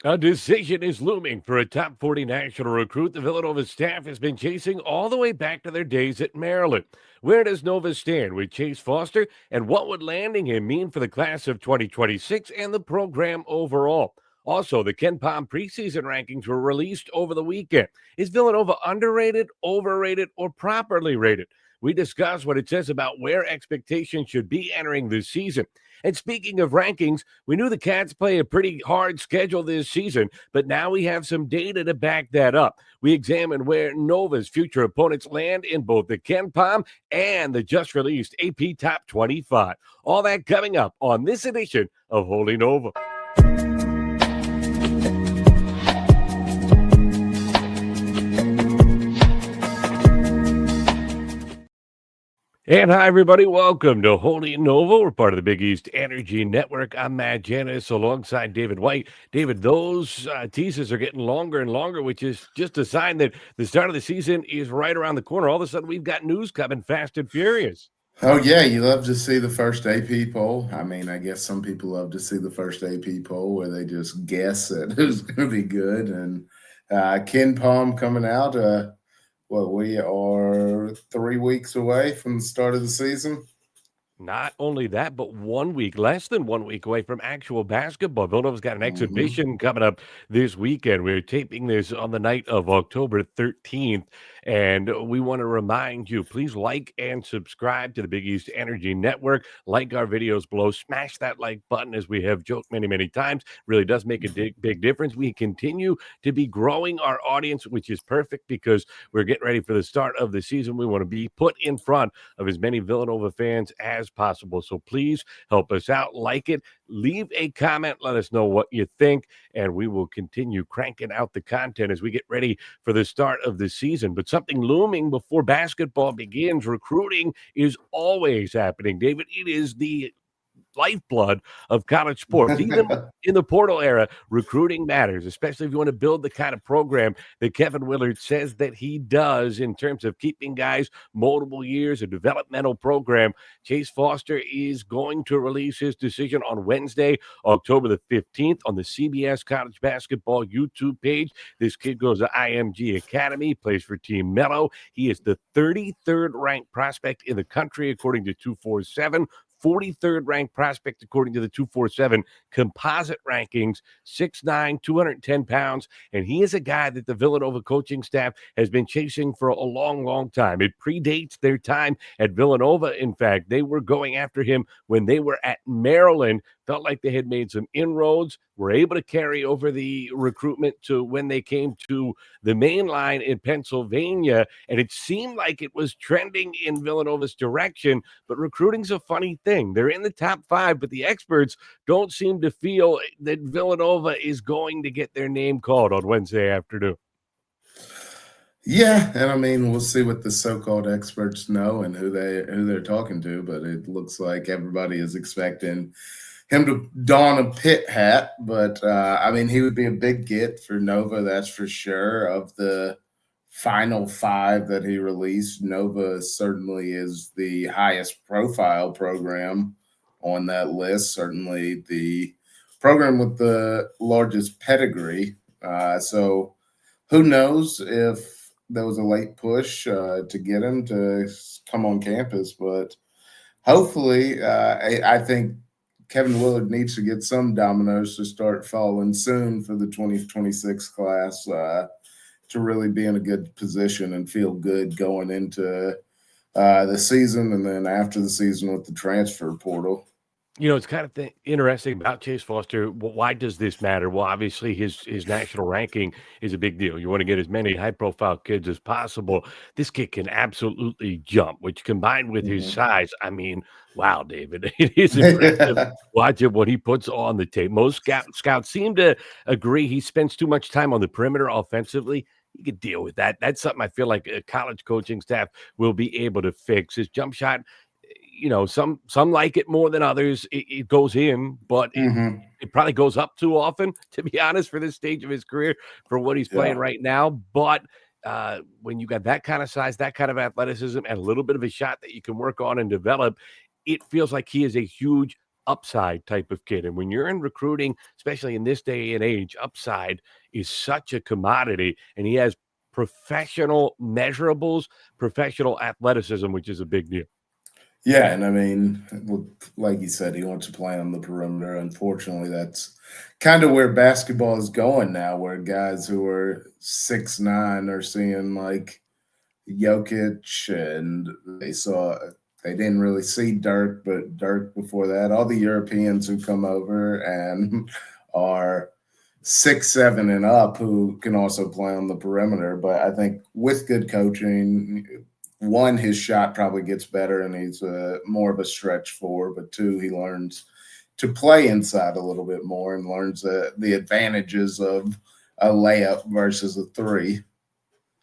A decision is looming for a top 40 national recruit the Villanova staff has been chasing all the way back to their days at Maryland. Where does Nova stand with Chase Foster, and what would landing him mean for the class of 2026 and the program overall? Also, the KenPom preseason rankings were released over the weekend. Is Villanova underrated, overrated, or properly rated? We discuss what it says about where expectations should be entering this season. And speaking of rankings, we knew the Cats play a pretty hard schedule this season, but now we have some data to back that up. We examine where Nova's future opponents land in both the KenPom and the just released AP Top 25. All that coming up on this edition of Holy Nova. And hi, everybody. Welcome to Holy Nova. We're part of the Big East Energy Network. I'm Matt Janus alongside David White. David, those teases are getting longer and longer, which is just a sign that the start of the season is right around the corner. All of a sudden, we've got news coming fast and furious. Oh yeah, you love to see the first AP poll. I mean, I guess some people love to see the first AP poll where they just guess at who's going to be good. And KenPom coming out. We are 3 weeks away from the start of the season. Not only that, but 1 week, less than 1 week away from actual basketball. Villanova's got an Hmm. exhibition coming up this weekend. We're taping this on the night of October 13th. And we want to remind you, please like and subscribe to the Big East Energy Network. Like our videos below. Smash that like button, as we have joked many, many times. Really does make a big difference. We continue to be growing our audience, which is perfect because we're getting ready for the start of the season. We want to be put in front of as many Villanova fans as possible. So please help us out, like it, leave a comment, let us know what you think, and we will continue cranking out the content as we get ready for the start of the season. But something looming before basketball begins, recruiting is always happening. David, it is the lifeblood of college sports. Even in the portal era, recruiting matters, especially if you want to build the kind of program that Kevin Willard says that he does in terms of keeping guys multiple years, a developmental program. Chase Foster is going to release his decision on Wednesday, October the 15th, on the CBS College Basketball YouTube page. This kid goes to IMG Academy, plays for Team Mello. He is the 33rd ranked prospect in the country, according to 247. 43rd ranked prospect according to the 247 composite rankings, 6'9", 210 pounds. And he is a guy that the Villanova coaching staff has been chasing for a long, long time. It predates their time at Villanova. In fact, they were going after him when they were at Maryland. Felt like they had made some inroads, were able to carry over the recruitment to when they came to the main line in Pennsylvania. And it seemed like it was trending in Villanova's direction. But recruiting's a funny thing. They're in the top five, but the experts don't seem to feel that Villanova is going to get their name called on Wednesday afternoon. Yeah, and I mean, we'll see what the so-called experts know and who they're talking to. But it looks like everybody is expecting him to don a pit hat. But I mean, he would be a big get for Nova, that's for sure. Of the final five that he released, Nova certainly is the highest profile program on that list. Certainly the program with the largest pedigree. So who knows if there was a late push to get him to come on campus, but hopefully, I think Kevin Willard needs to get some dominoes to start falling soon for the 2026 class to really be in a good position and feel good going into the season and then after the season with the transfer portal. It's kind of interesting about Chase Foster. Why does this matter? Well, obviously his national ranking is a big deal. You want to get as many high profile kids as possible. This kid can absolutely jump, which combined with his Mhm. size, I mean, wow, David, it is impressive. Watching what he puts on the tape. Most scouts seem to agree he spends too much time on the perimeter offensively. You could deal with that. That's something I feel like a college coaching staff will be able to fix. His jump shot, some like it more than others. It goes in, but it Mhm. it probably goes up too often, to be honest, for this stage of his career, for what he's playing Yeah. right now. But when you got that kind of size, that kind of athleticism, and a little bit of a shot that you can work on and develop, it feels like he is a huge upside type of kid. And when you're in recruiting, especially in this day and age, upside is such a commodity. And he has professional measurables, professional athleticism, which is a big deal. Yeah, and I mean, like you said, he wants to play on the perimeter. Unfortunately, that's kind of where basketball is going now, where guys who are 6'9" are seeing like Jokic, and they didn't really see Dirk, but Dirk before that, all the Europeans who come over and are 6'7" and up who can also play on the perimeter. But I think with good coaching, one, his shot probably gets better and he's more of a stretch four, but two, he learns to play inside a little bit more and learns the advantages of a layup versus a three.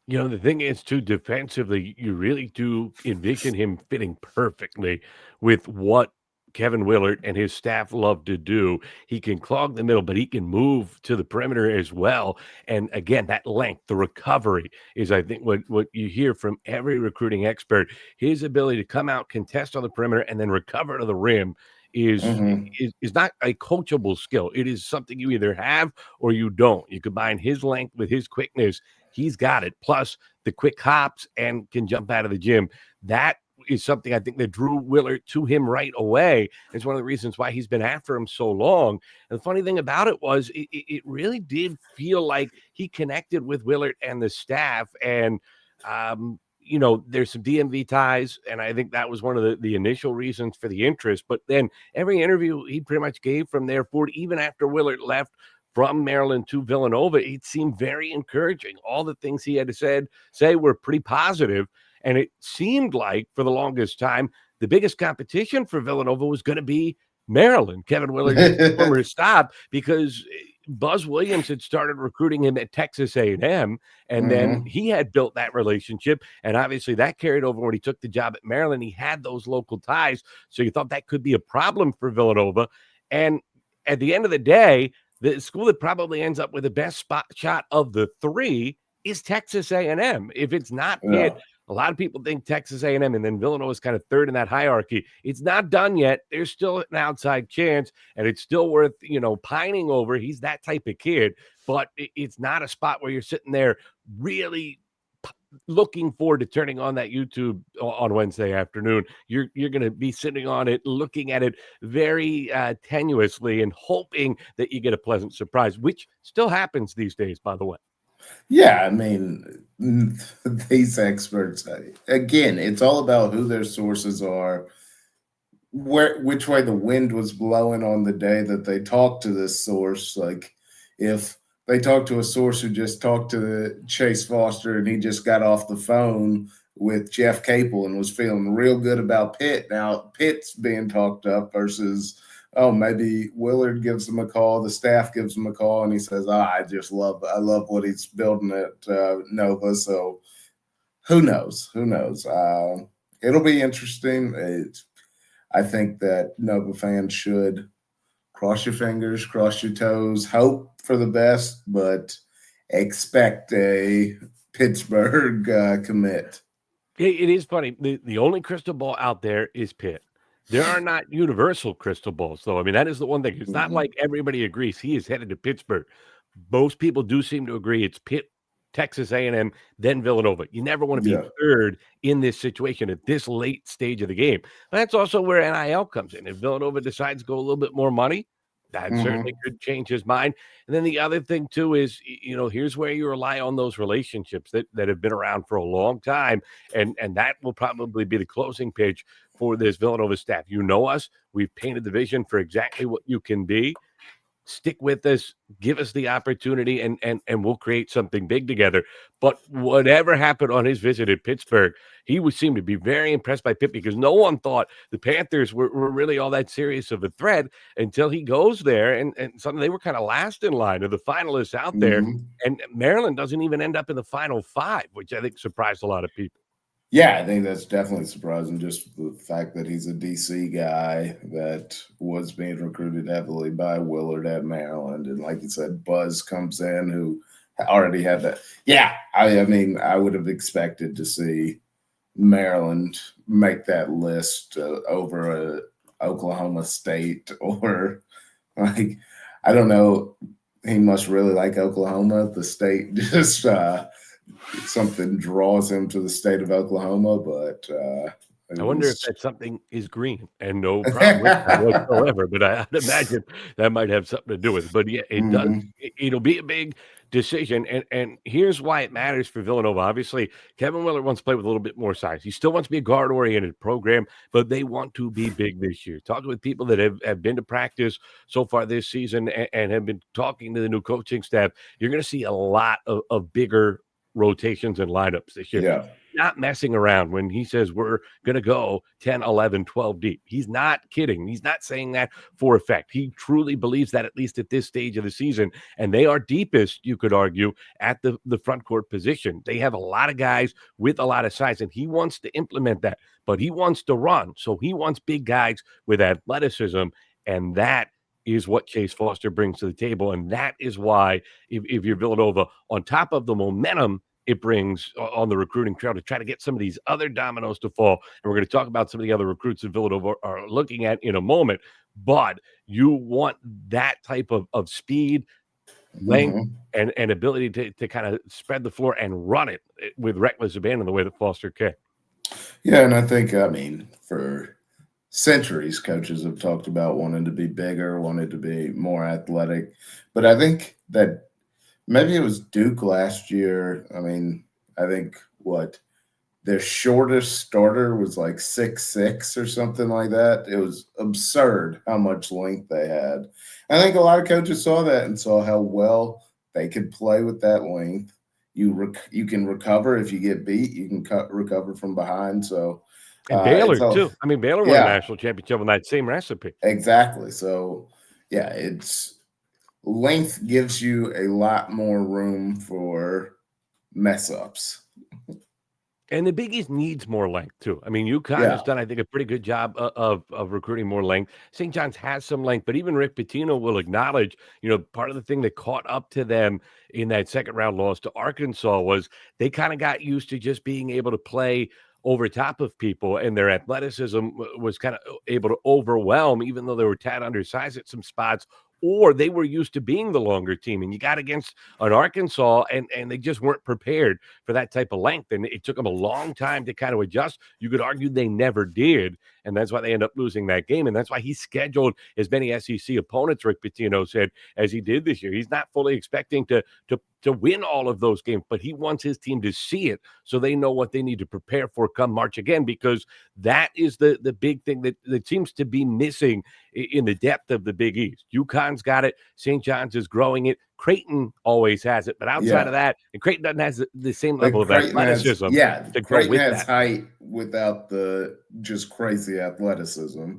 The thing is, too, defensively, you really do envision him fitting perfectly with what Kevin Willard and his staff love to do. He can clog the middle, but he can move to the perimeter as well. And again, that length, the recovery is, I think, what you hear from every recruiting expert. His ability to come out, contest on the perimeter, and then recover to the rim is Mm-hmm. is not a coachable skill. It is something you either have or you don't. You combine his length with his quickness, he's got it. Plus the quick hops and can jump out of the gym. That is something I think that drew Willard to him right away. It's one of the reasons why he's been after him so long. And the funny thing about it was it really did feel like he connected with Willard and the staff. And, there's some DMV ties, and I think that was one of the initial reasons for the interest. But then every interview he pretty much gave from there forward, even after Willard left from Maryland to Villanova, it seemed very encouraging. All the things he had to say were pretty positive, and it seemed like for the longest time, the biggest competition for Villanova was going to be Maryland, Kevin Willard's former stop, because Buzz Williams had started recruiting him at Texas A&M, and then Mm-hmm. he had built that relationship, and obviously that carried over when he took the job at Maryland. He had those local ties, so you thought that could be a problem for Villanova. And at the end of the day, the school that probably ends up with the best spot shot of the three is Texas A&M. If it's not Pitt, Yeah. a lot of people think Texas A&M, and then Villanova is kind of third in that hierarchy. It's not done yet. There's still an outside chance, and it's still worth pining over. He's that type of kid, but it's not a spot where you're sitting there really looking forward to turning on that YouTube on Wednesday afternoon. You're going to be sitting on it, looking at it very tenuously, and hoping that you get a pleasant surprise, which still happens these days, by the way. Yeah, I mean, these experts, again, it's all about who their sources are, which way the wind was blowing on the day that they talked to this source. Like, if they talked to a source who just talked to Chase Foster and he just got off the phone with Jeff Capel and was feeling real good about Pitt. Now Pitt's being talked up versus, oh, maybe Willard gives him a call, the staff gives him a call, and he says, I love what he's building at Nova. So who knows? Who knows? It'll be interesting. I think that Nova fans should cross your fingers, cross your toes, hope for the best, but expect a Pittsburgh commit. It is funny. The only crystal ball out there is Pitt. There are not universal crystal balls, though. I mean, that is the one thing. It's not Mhm. like everybody agrees he is headed to Pittsburgh. Most people do seem to agree it's Pitt, Texas A&M, then Villanova. You never want to be Yeah. third in this situation at this late stage of the game. But that's also where NIL comes in. If Villanova decides to go a little bit more money, that certainly Hmm. could change his mind. And then the other thing too is, here's where you rely on those relationships that have been around for a long time, and that will probably be the closing pitch for this Villanova staff. You know us; we've painted the vision for exactly what you can be. Stick with us, give us the opportunity, and we'll create something big together. But whatever happened on his visit at Pittsburgh, he would seem to be very impressed by Pitt, because no one thought the Panthers were really all that serious of a threat until he goes there, and suddenly they were kind of last in line of the finalists out there. Hmm. And Maryland doesn't even end up in the final five, which I think surprised a lot of people. Yeah, I think that's definitely surprising. Just the fact that he's a DC guy that was being recruited heavily by Willard at Maryland, and like you said, Buzz comes in who already had that. Yeah, I mean, I would have expected to see Maryland make that list over Oklahoma State or like I don't know. He must really like Oklahoma. The state just something draws him to the state of Oklahoma, but I it wonder if was that something is green, and no problem with that whatsoever, but I'd imagine that might have something to do with it, but yeah, it does. Mhm. It'll be a big decision, and here's why it matters for Villanova. Obviously, Kevin Willard wants to play with a little bit more size. He still wants to be a guard-oriented program, but they want to be big this year. Talking with people that have been to practice so far this season and have been talking to the new coaching staff, you're gonna see a lot of bigger rotations and lineups this year. Yeah. Not messing around when he says we're going to go 10, 11, 12 deep. He's not kidding. He's not saying that for effect. He truly believes that, at least at this stage of the season. And they are deepest, you could argue, at the front court position. They have a lot of guys with a lot of size, and he wants to implement that, but he wants to run. So he wants big guys with athleticism. And that is what Chase Foster brings to the table. And that is why, if you're Villanova, on top of the momentum it brings on the recruiting trail to try to get some of these other dominoes to fall. And we're going to talk about some of the other recruits that Villanova are looking at in a moment. But you want that type of speed, length, Mhm. and ability to kind of spread the floor and run it with reckless abandon the way that Foster can. Yeah, and I think for centuries, coaches have talked about wanting to be bigger, wanted to be more athletic, but I think that maybe it was Duke last year. I mean, I think what their shortest starter was like 6'6" or something like that. It was absurd how much length they had. I think a lot of coaches saw that and saw how well they could play with that length. You can recover if you get beat. You can recover from behind. So And it's Baylor, all too. I mean, Baylor won a yeah, national championship on that same recipe. exactly. So yeah, it's length gives you a lot more room for mess ups. And the Big East needs more length too. I mean, UConn has Yeah. done, I think, a pretty good job of recruiting more length. St. John's has some length, but even Rick Pitino will acknowledge, part of the thing that caught up to them in that second round loss to Arkansas was they kind of got used to just being able to play over top of people, and their athleticism was kind of able to overwhelm, even though they were tad undersized at some spots. Or they were used to being the longer team, and you got against an Arkansas, and they just weren't prepared for that type of length. And it took them a long time to kind of adjust. You could argue they never did. And that's why they end up losing that game. And that's why he scheduled as many SEC opponents, Rick Pitino said, as he did this year. He's not fully expecting to win all of those games, but he wants his team to see it so they know what they need to prepare for come March again, because that is the big thing that seems to be missing in the depth of the Big East. UConn's got it. St. John's is growing it. Creighton always has it. But outside of Yeah. that, and Creighton doesn't have the same But level of athleticism to go Creighton with has that. height without the just crazy athleticism.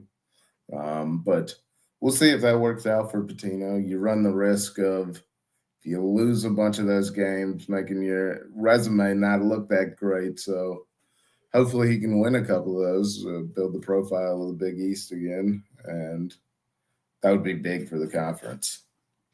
But we'll see if that works out for Patino. You run the risk of, if you lose a bunch of those games, making your resume not look that great. So hopefully he can win a couple of those, build the profile of the Big East again, and that would be big for the conference.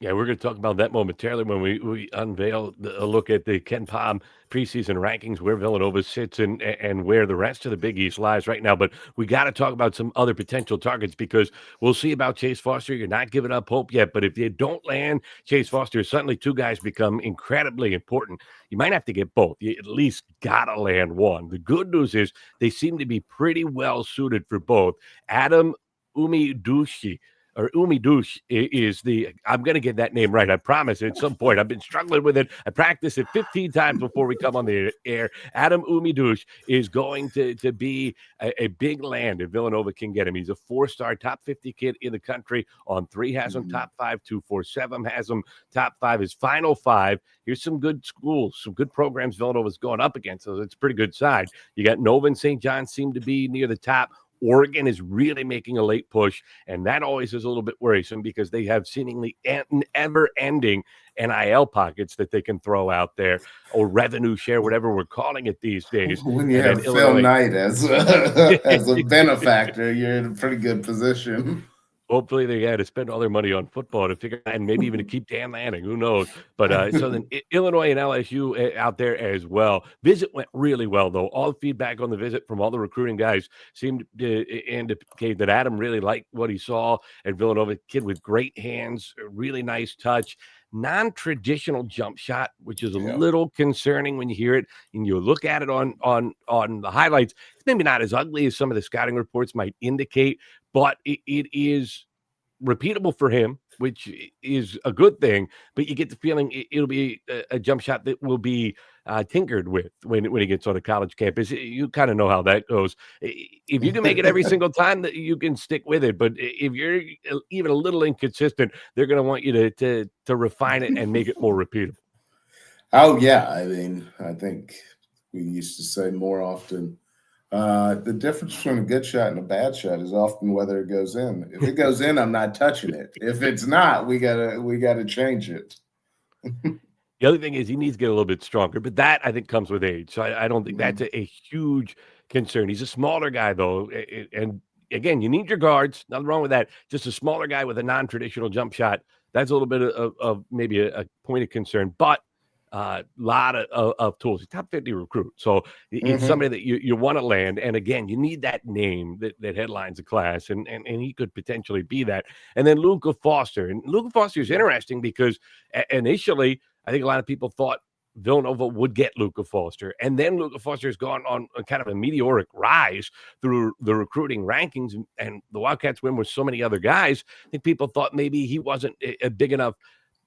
Yeah, we're going to talk about that momentarily when we unveil a look at the KenPom preseason rankings, where Villanova sits and where the rest of the Big East lies right now. But we got to talk about some other potential targets, because we'll see about Chase Foster. You're not giving up hope yet, but if you don't land Chase Foster, suddenly two guys become incredibly important. You might have to get both. You at least got to land one. The good news is they seem to be pretty well suited for both. Adam Umidushi or Umidush is I'm going to get that name right. I promise at some point. I've been struggling with it. I practiced it 15 times before we come on the air. Adam Umidush is going to be a big land if Villanova can get him. He's a 4-star top 50 kid in the country. On 3 has him top 5, 247 has him top 5. His final 5. Here's some good schools, some good programs Villanova's going up against. So it's a pretty good side. You got Nova and St. John seem to be near the top. Oregon is really making a late push, and that always is a little bit worrisome because they have seemingly ever-ending NIL pockets that they can throw out there, or revenue share, whatever we're calling it these days. When you And then have Phil Illinois. Knight as a benefactor, you're in a pretty good position. Hopefully, they had to spend all their money on football to figure out, and maybe even to keep Dan Lanning, who knows? But, so then Illinois and LSU out there as well. Visit went really well, though. All the feedback on the visit from all the recruiting guys seemed to indicate that Adam really liked what he saw at Villanova. Kid with great hands, a really nice touch, non-traditional jump shot, which is a Yeah. little concerning when you hear it and you look at it on the highlights. It's maybe not as ugly as some of the scouting reports might indicate, but it is repeatable for him, which is a good thing. But you get the feeling it'll be a jump shot that will be tinkered with when he gets on a college campus. You kind of know how that goes. If you can make it every single time, that you can stick with it. But if you're even a little inconsistent, they're going to want you to refine it and make it more repeatable. Oh yeah, I mean, I think we used to say more often. The difference between a good shot and a bad shot is often whether it goes in. If it goes in, I'm not touching it. If it's not, we gotta change it. The other thing is he needs to get a little bit stronger, but that I think comes with age. So I don't think that's Mhm. a huge concern. He's a smaller guy though, and again, you need your guards. Nothing wrong with that. Just a smaller guy with a non-traditional jump shot. That's a little bit of maybe a point of concern, but lot of tools. He's top 50 recruit, so it's Mhm. somebody that you want to land. And again, you need that name that headlines a class, and he could potentially be that. And then Luca Foster, and Luca Foster is Yeah. interesting because initially I think a lot of people thought Villanova would get Luca Foster, and then Luca Foster has gone on a kind of a meteoric rise through the recruiting rankings, and the Wildcats win with so many other guys. I think people thought maybe he wasn't a big enough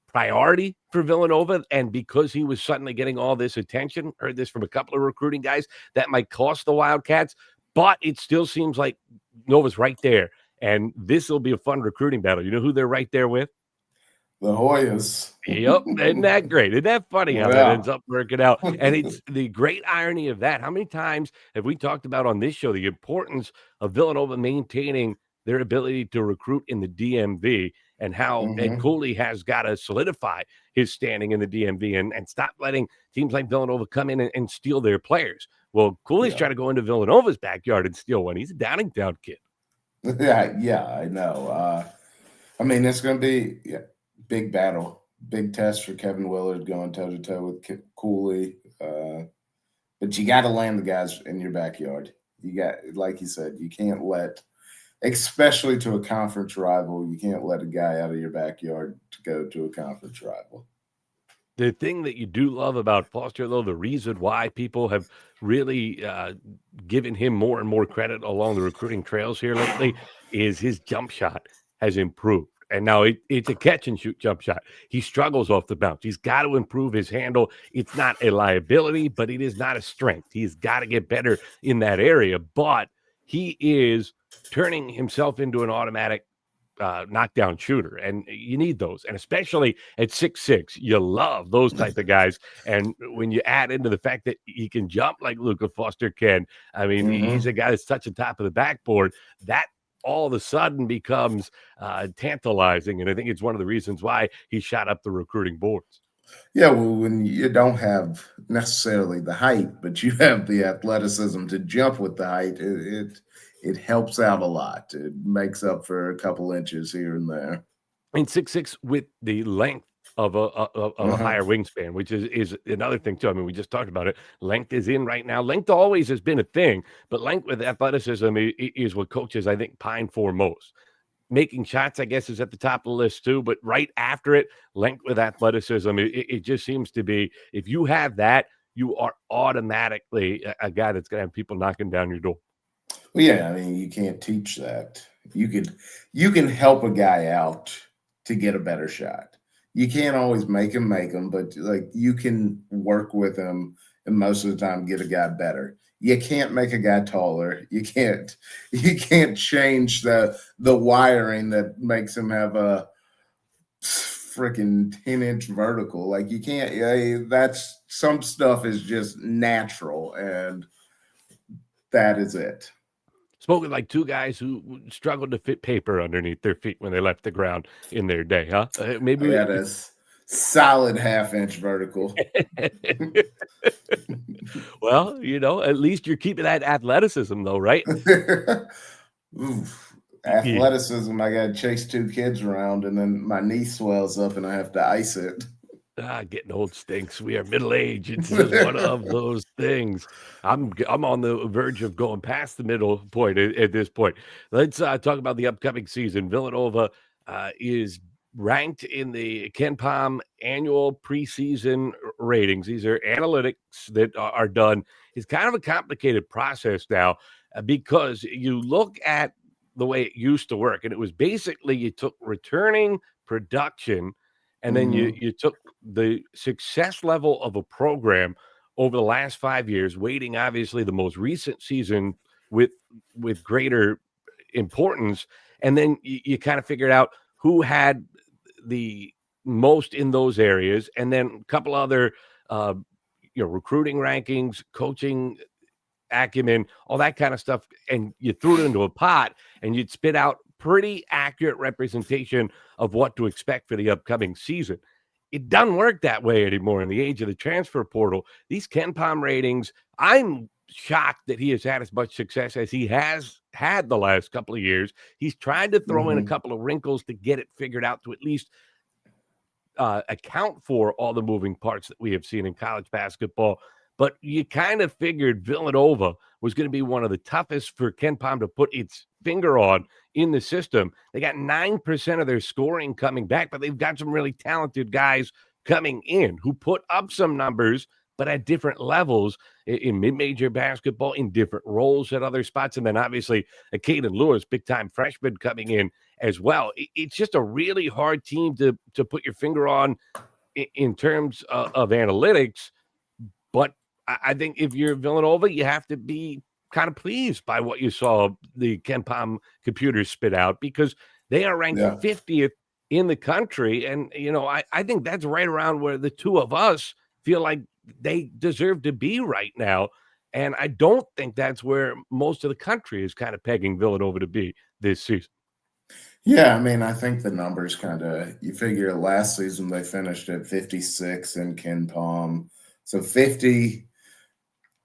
priority for Villanova, and because he was suddenly getting all this attention, heard this from a couple of recruiting guys, that might cost the Wildcats, but it still seems like Nova's right there, and this will be a fun recruiting battle. You know who they're right there with? The Hoyas. Yep, isn't that great? Isn't that funny how that Yeah. ends up working out? And it's the great irony of that. How many times have we talked about on this show the importance of Villanova maintaining their ability to recruit in the DMV, and how Ed Mhm. Cooley has got to solidify his standing in the DMV and stop letting teams like Villanova come in and steal their players. Well, Cooley's Yeah. trying to go into Villanova's backyard and steal one. He's a Downingtown kid. Yeah, I know. I mean, it's going to be big battle, big test for Kevin Willard going toe to toe with Cooley. But you got to land the guys in your backyard. You got, like you said, you can't let, especially to a conference rival, you can't let a guy out of your backyard to go to a conference rival. The thing that you do love about Foster, though, the reason why people have really given him more and more credit along the recruiting trails here lately is his jump shot has improved. And now it's a catch and shoot jump shot. He struggles off the bounce. He's got to improve his handle. It's not a liability, but it is not a strength. He's got to get better in that area. But he is turning himself into an automatic knockdown shooter, and you need those, and especially at 6'6", you love those type of guys. And when you add into the fact that he can jump like Luca Foster can, I mean, he's a Mm-hmm. guy that's touching top of the backboard. That all of a sudden becomes tantalizing, and I think it's one of the reasons why he shot up the recruiting boards. Yeah, well, when you don't have necessarily the height, but you have the athleticism to jump with the height, it helps out a lot. It makes up for a couple inches here and there. And 6'6" with the length of a Uh-huh. higher wingspan, which is another thing too. I mean, we just talked about it. Length is in right now. Length always has been a thing, but length with athleticism is what coaches, I think, pine for most. Making shots, I guess, is at the top of the list too, but right after it, length with athleticism, it just seems to be, if you have that, you are automatically a guy that's gonna have people knocking down your door. Well, yeah, I mean, you can't teach that. You can help a guy out to get a better shot. You can't always make him, but like you can work with him and most of the time get a guy better. You can't make a guy taller. You can't change the wiring that makes him have a freaking 10-inch vertical. Like you can't, yeah, that's some stuff is just natural and that is it. Spoken like two guys who struggled to fit paper underneath their feet when they left the ground in their day, huh? I got a solid half-inch vertical. Well, at least you're keeping that athleticism though, right? Oof. Yeah. athleticism, I got to chase two kids around, and then my knee swells up, and I have to ice it. Getting old stinks. We are middle age. It's just one of those things. I'm on the verge of going past the middle point at this point. Let's talk about the upcoming season. Villanova is ranked in the KenPom annual preseason ratings. These are analytics that are done. It's kind of a complicated process now because you look at the way it used to work, and it was basically you took returning production and then you Hmm. you took the success level of a program over the last 5 years, weighting obviously the most recent season with greater importance, and then you kind of figured out who had the most in those areas, and then a couple other uh, recruiting rankings, coaching acumen, all that kind of stuff, and you threw it into a pot and you'd spit out pretty accurate representation of what to expect for the upcoming season. It doesn't work that way anymore in the age of the transfer portal. These KenPom ratings, I'm shocked that he has had as much success as he has had the last couple of years. He's tried to throw in a Hmm. couple of wrinkles to get it figured out to at least account for all the moving parts that we have seen in college basketball. But you kind of figured Villanova was going to be one of the toughest for KenPom to put its finger on in the system. They got 9% of their scoring coming back, but they've got some really talented guys coming in who put up some numbers, but at different levels in mid-major basketball, in different roles at other spots. And then obviously a Caden Lewis, big-time freshman coming in as well. It's just a really hard team to put your finger on in terms of analytics. But I think if you're Villanova, you have to be kind of pleased by what you saw the KenPom computers spit out because they are ranked Yeah. 50th in the country. And, I think that's right around where the two of us feel like they deserve to be right now. And I don't think that's where most of the country is kind of pegging Villanova to be this season. Yeah, I mean, I think the numbers kind of, you figure last season they finished at 56 in Ken Palm. So 50,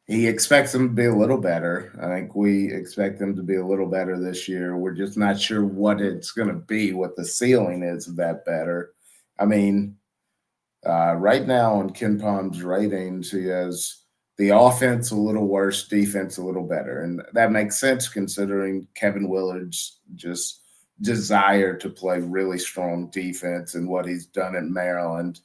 he expects them to be a little better. I think we expect them to be a little better this year. We're just not sure what it's going to be, what the ceiling is of that better. I mean, right now on Ken Palm's ratings, he has the offense a little worse, defense a little better. And that makes sense considering Kevin Willard's just desire to play really strong defense and what he's done at Maryland,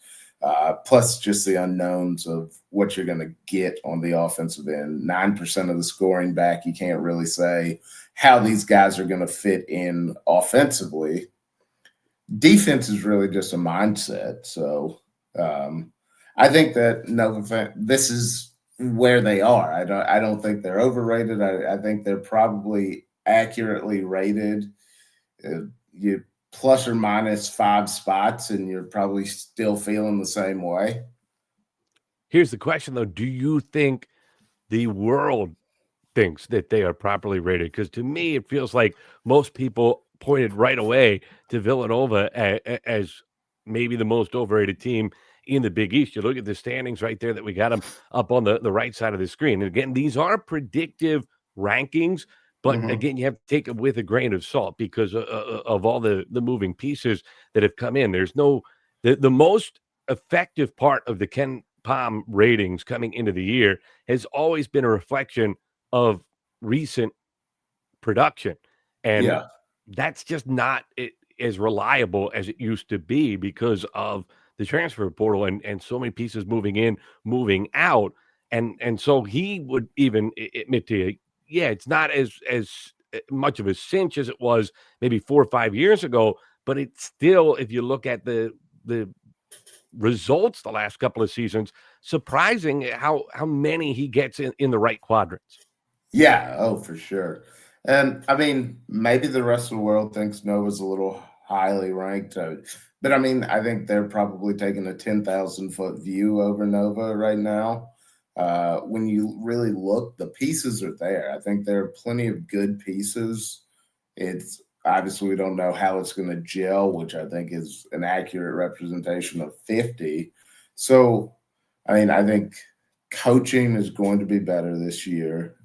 plus just the unknowns of what you're going to get on the offensive end. 9% of the scoring back, you can't really say how these guys are going to fit in offensively. Defense is really just a mindset. So um, I think that this is where they are. I don't think they're overrated. I think they're probably accurately rated. You plus or minus 5 spots, and you're probably still feeling the same way. Here's the question, though. Do you think the world thinks that they are properly rated? Because to me, it feels like most people pointed right away to Villanova as maybe the most overrated team in the Big East. You look at the standings right there that we got them up on the right side of the screen. And again, these are predictive rankings, but Hmm. again, you have to take them with a grain of salt because of all the moving pieces that have come in. There's no the most effective part of the Ken Palm ratings coming into the year has always been a reflection of recent production. And Yeah. that's just not as reliable as it used to be because of the transfer portal and so many pieces moving in, moving out. And so he would even admit to you, yeah, it's not as much of a cinch as it was maybe 4 or 5 years ago, but it's still, if you look at the results the last couple of seasons, surprising how many he gets in the right quadrants. Yeah. Oh, for sure. And I mean, maybe the rest of the world thinks Nova's a little highly ranked, but I mean, I think they're probably taking a 10,000-foot view over Nova right now. When you really look, the pieces are there. I think there are plenty of good pieces. It's obviously we don't know how it's going to gel, which I think is an accurate representation of 50. So, I mean, I think coaching is going to be better this year.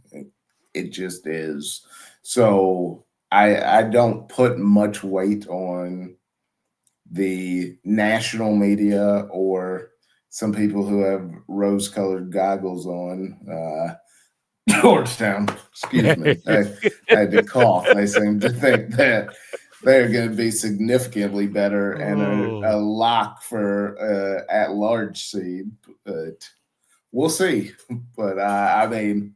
It just is. So I don't put much weight on the national media or some people who have rose-colored goggles on. Georgetown, excuse me. I had to cough. They seem to think that they're going to be significantly better and a Oh. lock for at-large seed. But we'll see. But I mean,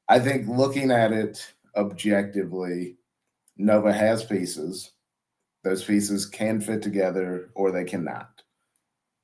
I think looking at it objectively, Nova has pieces. Those pieces can fit together or they cannot.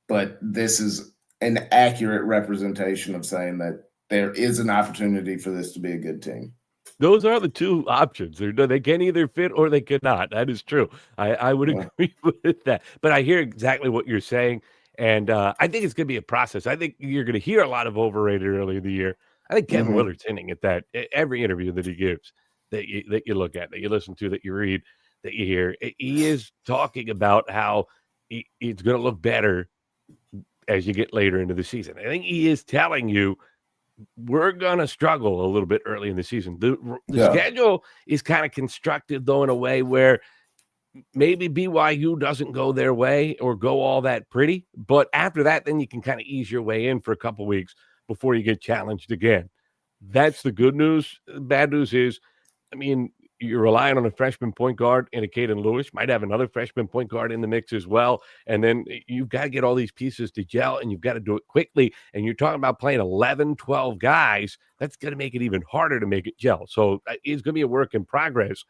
But this is an accurate representation of saying that there is an opportunity for this to be a good team. Those are the 2 options. They can either fit or they cannot. That is true. I would Yeah. agree with that. But I hear exactly what you're saying, and, I think it's gonna be a process. I think you're gonna hear a lot of overrated early in the year. I think Kevin Mm-hmm. Willard's hinting at that every interview that he gives, that you look at, that you listen to, that you read, that you hear. He is talking about how it's gonna look better as you get later into the season. I think he is telling you we're gonna struggle a little bit early in the season. The Yeah. schedule is kinda constructed, though, in a way where maybe BYU doesn't go their way or go all that pretty, but after that, then you can kinda ease your way in for a couple weeks before you get challenged again. That's the good news. The bad news is, I mean, you're relying on a freshman point guard in a Caden Lewis, might have another freshman point guard in the mix as well, and then you've gotta get all these pieces to gel, and you've gotta do it quickly, and you're talking about playing 11, 12 guys, that's gonna make it even harder to make it gel, so, it's gonna be a work in progress.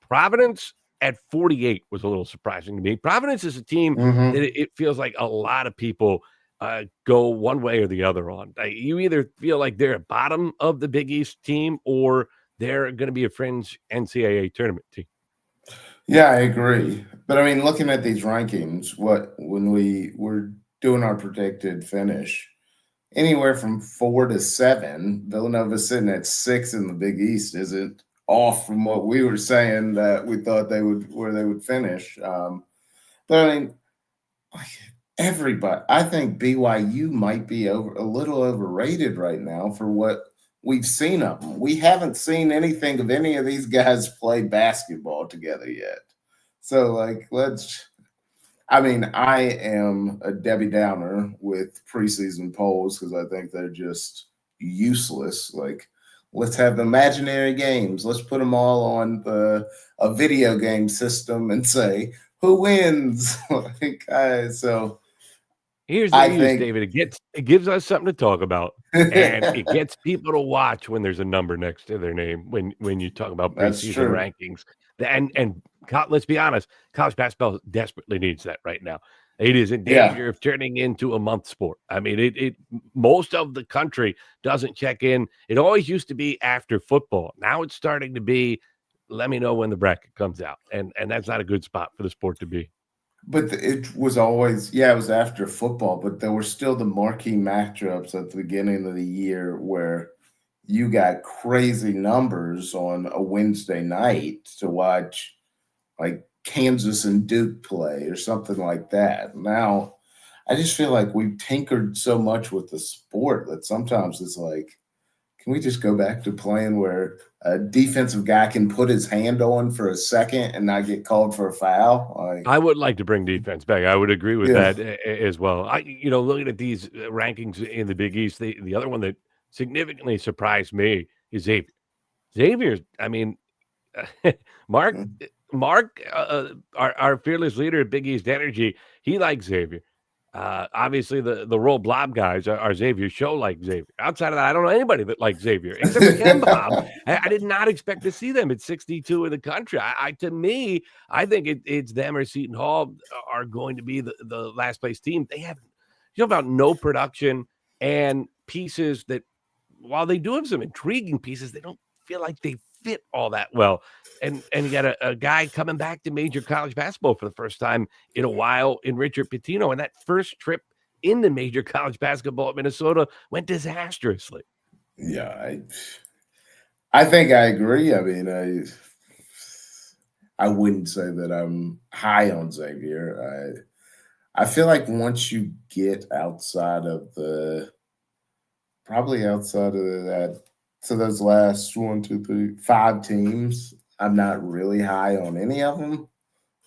Providence at 48 was a little surprising to me. Providence is a team that Mm-hmm. it feels like a lot of people, go one way or the other on. You either feel like they're a bottom of the Big East team or they're gonna be a fringe NCAA tournament team. Yeah, I agree. But I mean, looking at these rankings, what when we were doing our predicted finish, anywhere from 4 to 7, Villanova's sitting at 6 in the Big East isn't off from what we were saying that we thought they would where they would finish. But I mean, like, everybody, I think BYU might be a little overrated right now for what we've seen of them. We haven't seen anything of any of these guys play basketball together yet. So, like, I mean, I am a Debbie Downer with preseason polls because I think they're just useless. Like, let's have imaginary games. Let's put them all on a video game system and say who wins. Like, so Here's the I use, think, David. It gives us something to talk about, and it gets people to watch when there's a number next to their name when you talk about that's preseason true. rankings. Let's be honest, college basketball desperately needs that right now. It is in Yeah. danger of turning into a month sport. I mean, it most of the country doesn't check in. It always used to be after football. Now it's starting to be, let me know when the bracket comes out, and that's not a good spot for the sport to be. But it was always, yeah, it was after football, but there were still the marquee matchups at the beginning of the year where you got crazy numbers on a Wednesday night to watch, like Kansas and Duke play or something like that. Now, I just feel like we've tinkered so much with the sport that sometimes it's like, can we just go back to playing where a defensive guy can put his hand on for a second and not get called for a foul? Like, I would like to bring defense back. I would agree with yeah. that as well. Looking at these rankings in the Big East, the other one that significantly surprised me is Xavier. Xavier's, I mean, Mark, our fearless leader at Big East Energy, he likes Xavier. Obviously, the Roll Blob guys are Xavier show like Xavier. Outside of that, I don't know anybody that likes Xavier except for KenPom. I did not expect to see them at 62 in the country. To me, I think it's them or Seton Hall are going to be the last place team. They have about no production and pieces that, while they do have some intriguing pieces, they don't feel like they fit all that well. And you got a guy coming back to major college basketball for the first time in a while in Richard Pitino. And that first trip into major college basketball at Minnesota went disastrously. Yeah, I think I agree. I mean, I wouldn't say that I'm high on Xavier. I feel like once you get outside of probably outside of that, so those last 1, 2, 3, 5 teams, I'm not really high on any of them,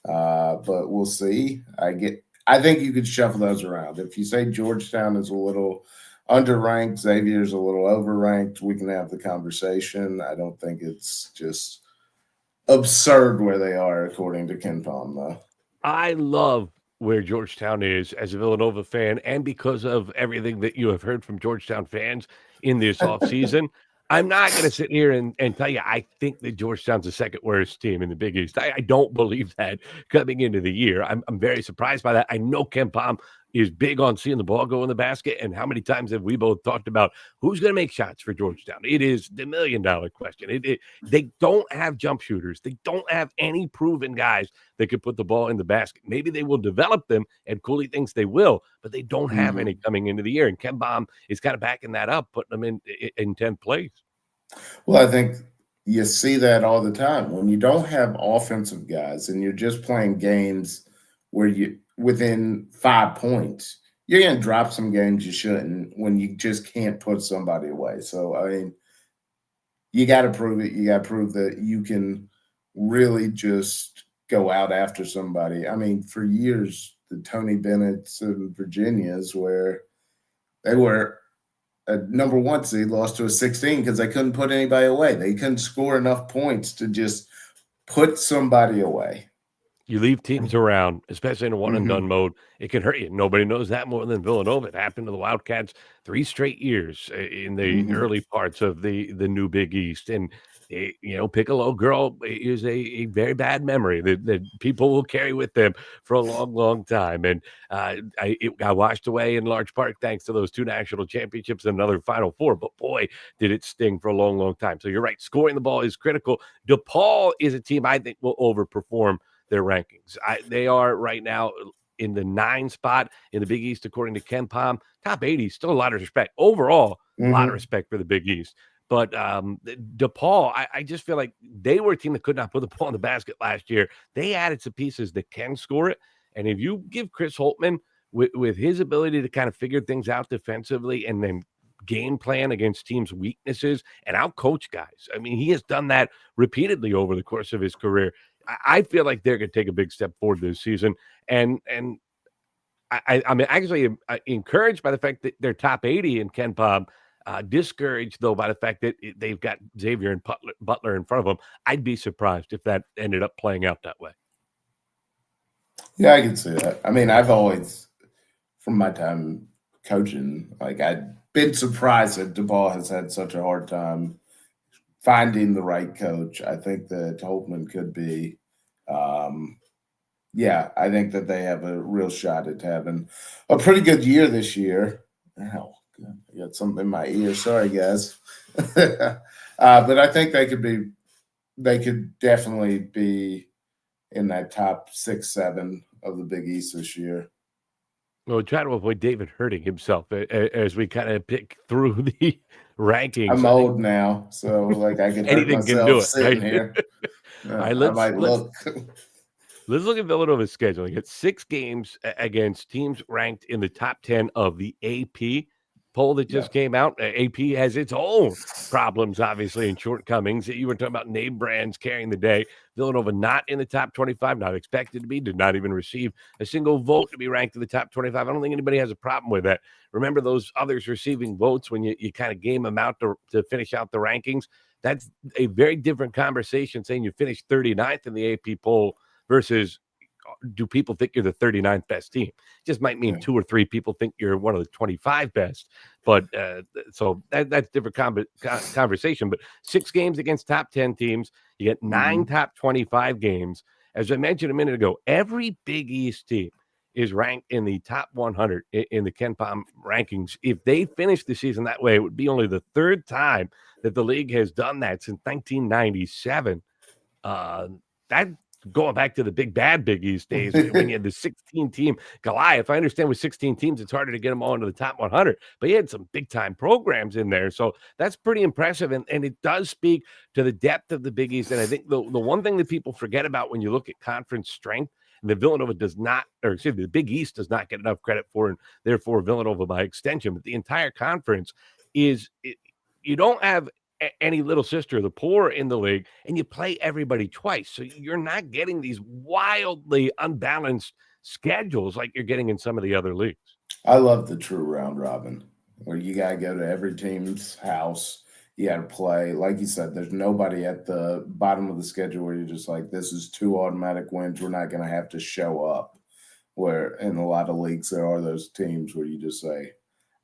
but we'll see. I think you could shuffle those around. If you say Georgetown is a little underranked, Xavier's a little overranked, we can have the conversation. I don't think it's just absurd where they are, according to KenPom, though. I love where Georgetown is as a Villanova fan, and because of everything that you have heard from Georgetown fans in this offseason, I'm not going to sit here and tell you I think that Georgetown's the second worst team in the Big East. I don't believe that coming into the year. I'm very surprised by that. I know KenPom is big on seeing the ball go in the basket, and how many times have we both talked about who's going to make shots for Georgetown? It is the $1,000,000 question. They don't have jump shooters. They don't have any proven guys that could put the ball in the basket. Maybe they will develop them, and Cooley thinks they will, but they don't have any coming into the year. And KenPom is kind of backing that up, putting them in 10th place. Well, I think you see that all the time when you don't have offensive guys and you're just playing games where you within 5 points, you're going to drop some games you shouldn't when you just can't put somebody away. So, I mean, you got to prove it. You got to prove that you can really just go out after somebody. I mean, for years, the Tony Bennett's and Virginia's where they were a number 1 seed, lost to a 16 because they couldn't put anybody away. They couldn't score enough points to just put somebody away. You leave teams around, especially in a one-and-done mode, it can hurt you. Nobody knows that more than Villanova. It happened to the Wildcats 3 straight years in the early parts of the new Big East. And, Piccolo Girl is a very bad memory that people will carry with them for a long, long time. And it got washed away in large part thanks to those 2 national championships and another Final Four. But, boy, did it sting for a long, long time. So you're right. Scoring the ball is critical. DePaul is a team I think will overperform their rankings. They are right now in the 9 spot in the Big East, according to KenPom. Top 80, still a lot of respect. Overall, a lot of respect for the Big East. But DePaul, I just feel like they were a team that could not put the ball in the basket last year. They added some pieces that can score it. And if you give Chris Holtman, with his ability to kind of figure things out defensively and then game plan against teams' weaknesses and out-coach guys. I mean, he has done that repeatedly over the course of his career. I feel like they're going to take a big step forward this season, and I'm actually encouraged by the fact that they're top 80 in KenPom. Discouraged though by the fact that they've got Xavier and Butler in front of them. I'd be surprised if that ended up playing out that way. Yeah, I can see that. I mean, I've always, from my time coaching, like I'd been surprised that DePaul has had such a hard time finding the right coach. I think that Holtman could be, I think that they have a real shot at having a pretty good year this year. Oh, God, I got something in my ear. Sorry, guys. But I think they could definitely be in that top 6, 7 of the Big East this year. Well, try to avoid David hurting himself as we kind of pick through the rankings. I'm old now, so like I could hurt anything myself can do it, sitting right? here. All right, I might look. Let's look at Villanova's schedule. They got 6 games against teams ranked in the top 10 of the AP poll that just came out. AP has its own problems, obviously, and shortcomings. You were talking about name brands carrying the day. Villanova not in the top 25, not expected to be, did not even receive a single vote to be ranked in the top 25. I don't think anybody has a problem with that. Remember those others receiving votes when you kind of game them out to finish out the rankings? That's a very different conversation saying you finished 39th in the AP poll versus do people think you're the 39th best team? It just might mean 2 or 3 people think you're one of the 25 best. But so that's different conversation. But 6 games against top 10 teams. You get 9 top 25 games. As I mentioned a minute ago, every Big East team is ranked in the top 100 in the KenPom rankings. If they finish the season that way, it would be only the 3rd time that the league has done that since 1997. That going back to the big bad Big East days when you had the 16-team Goliath. I understand with 16 teams, it's harder to get them all into the top 100, but you had some big-time programs in there. So that's pretty impressive, and it does speak to the depth of the Big East. And I think the one thing that people forget about when you look at conference strength, and the Villanova does not, or excuse me, the Big East does not get enough credit for, and therefore Villanova by extension, but the entire conference is you don't have any little sister, the poor in the league, and you play everybody twice. So you're not getting these wildly unbalanced schedules like you're getting in some of the other leagues. I love the true round robin where you got to go to every team's house. You got to play. Like you said, there's nobody at the bottom of the schedule where you're just like, this is two automatic wins. We're not going to have to show up. Where in a lot of leagues, there are those teams where you just say,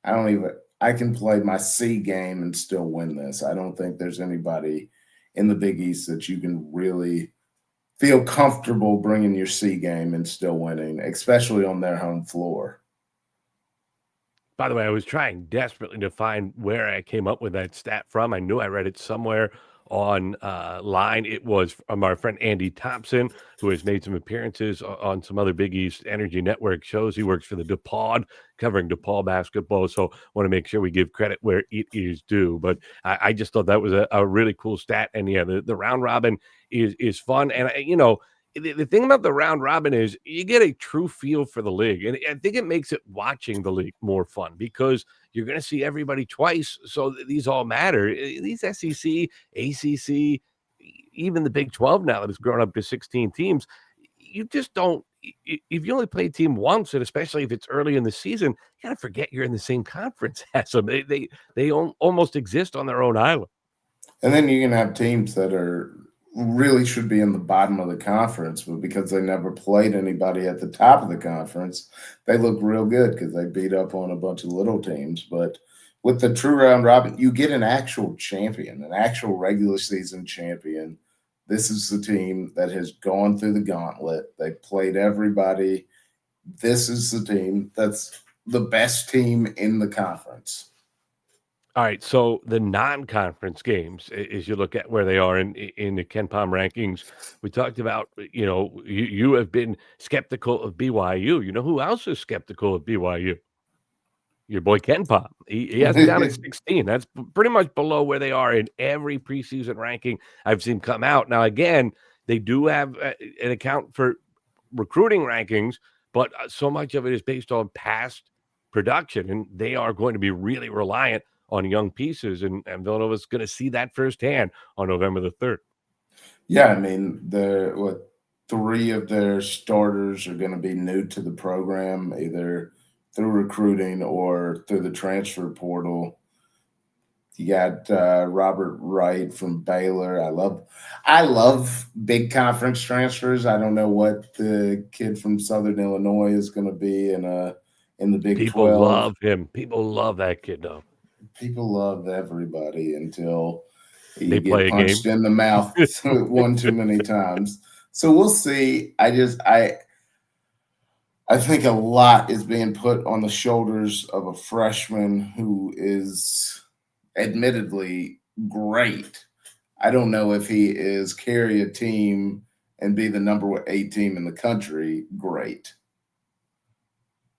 I can play my C game and still win this. I don't think there's anybody in the Big East that you can really feel comfortable bringing your C game and still winning, especially on their home floor. By the way, I was trying desperately to find where I came up with that stat from. I knew I read it somewhere on line. It was from our friend Andy Thompson, who has made some appearances on some other Big East Energy Network shows. He works for the DePaul, covering DePaul basketball. So want to make sure we give credit where it is due. But I just thought that was a really cool stat. And yeah, the round robin is fun. And the thing about the round robin is you get a true feel for the league. And I think it makes it watching the league more fun because you're going to see everybody twice. So these all matter. These SEC, ACC, even the Big 12 now that has grown up to 16 teams, you just don't. If you only play a team once, and especially if it's early in the season, you got to forget you're in the same conference as them. They almost exist on their own island. And then you can have teams that are really should be in the bottom of the conference, but because they never played anybody at the top of the conference, they look real good because they beat up on a bunch of little teams. But with the true round robin, you get an actual champion, an actual regular season champion. This is the team that has gone through the gauntlet. They played everybody. This is the team that's the best team in the conference. All right, so the non-conference games, as you look at where they are in the KenPom rankings, we talked about, you have been skeptical of BYU. You know who else is skeptical of BYU? Your boy KenPom. He has them down at 16. That's pretty much below where they are in every preseason ranking I've seen come out. Now, again, they do have an account for recruiting rankings, but so much of it is based on past production, and they are going to be really reliant on young pieces, and Villanova's going to see that firsthand on November the 3rd. Yeah, I mean, three of their starters are going to be new to the program, either through recruiting or through the transfer portal. You got Robert Wright from Baylor. I love big conference transfers. I don't know what the kid from Southern Illinois is going to be in the Big People 12. love him. People love that kid, though. People love everybody until They you play get a game. punched in the mouth one too many times. So we'll see. I think a lot is being put on the shoulders of a freshman who is admittedly great. I don't know if he is carry a team and be the number 8 team in the country. Great.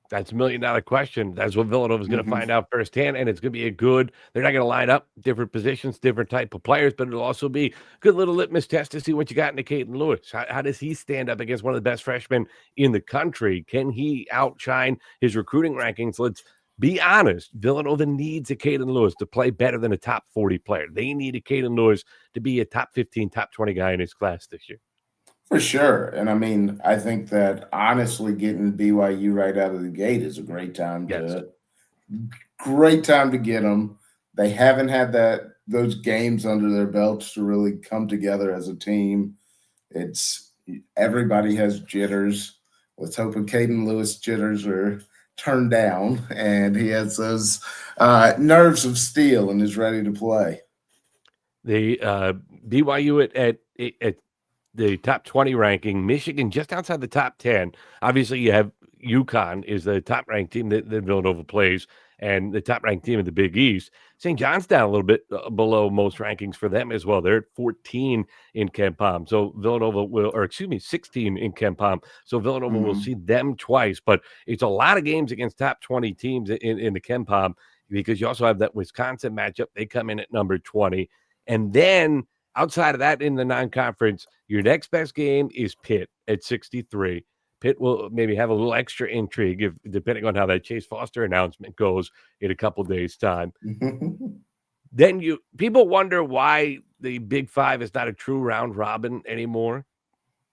That's $1 million question. That's what Villanova's going to Mm-hmm. find out firsthand, and it's going to be they're not going to line up different positions, different type of players, but it'll also be a good little litmus test to see what you got in Caden Lewis. How does he stand up against one of the best freshmen in the country? Can he outshine his recruiting rankings? Let's be honest. Villanova needs a Caden Lewis to play better than a top 40 player. They need a Caden Lewis to be a top 15, top 20 guy in his class this year. For sure. And I mean, I think that honestly getting BYU right out of the gate is a great time Yes. to get them. They haven't had those games under their belts to really come together as a team. Everybody has jitters. Let's hope Caden Lewis jitters are turned down and he has those nerves of steel and is ready to play. The BYU at the top 20 ranking, Michigan just outside the top 10. Obviously, you have UConn is the top ranked team that Villanova plays, and the top ranked team in the Big East. St. John's down a little bit below most rankings for them as well. They're at 14 in KenPom. So Villanova 16 in KenPom. So Villanova will see them twice, but it's a lot of games against top 20 teams in the KenPom because you also have that Wisconsin matchup. They come in at number 20. And then outside of that, in the non-conference, your next best game is Pitt at 63. Pitt will maybe have a little extra intrigue depending on how that Chase Foster announcement goes in a couple days' time. Then people wonder why the Big Five is not a true round robin anymore.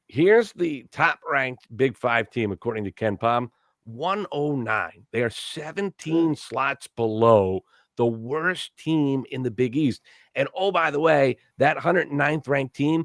Here's the top ranked Big Five team according to KenPom, 109. They are 17 slots below the worst team in the Big East. And oh, by the way, that 109th ranked team,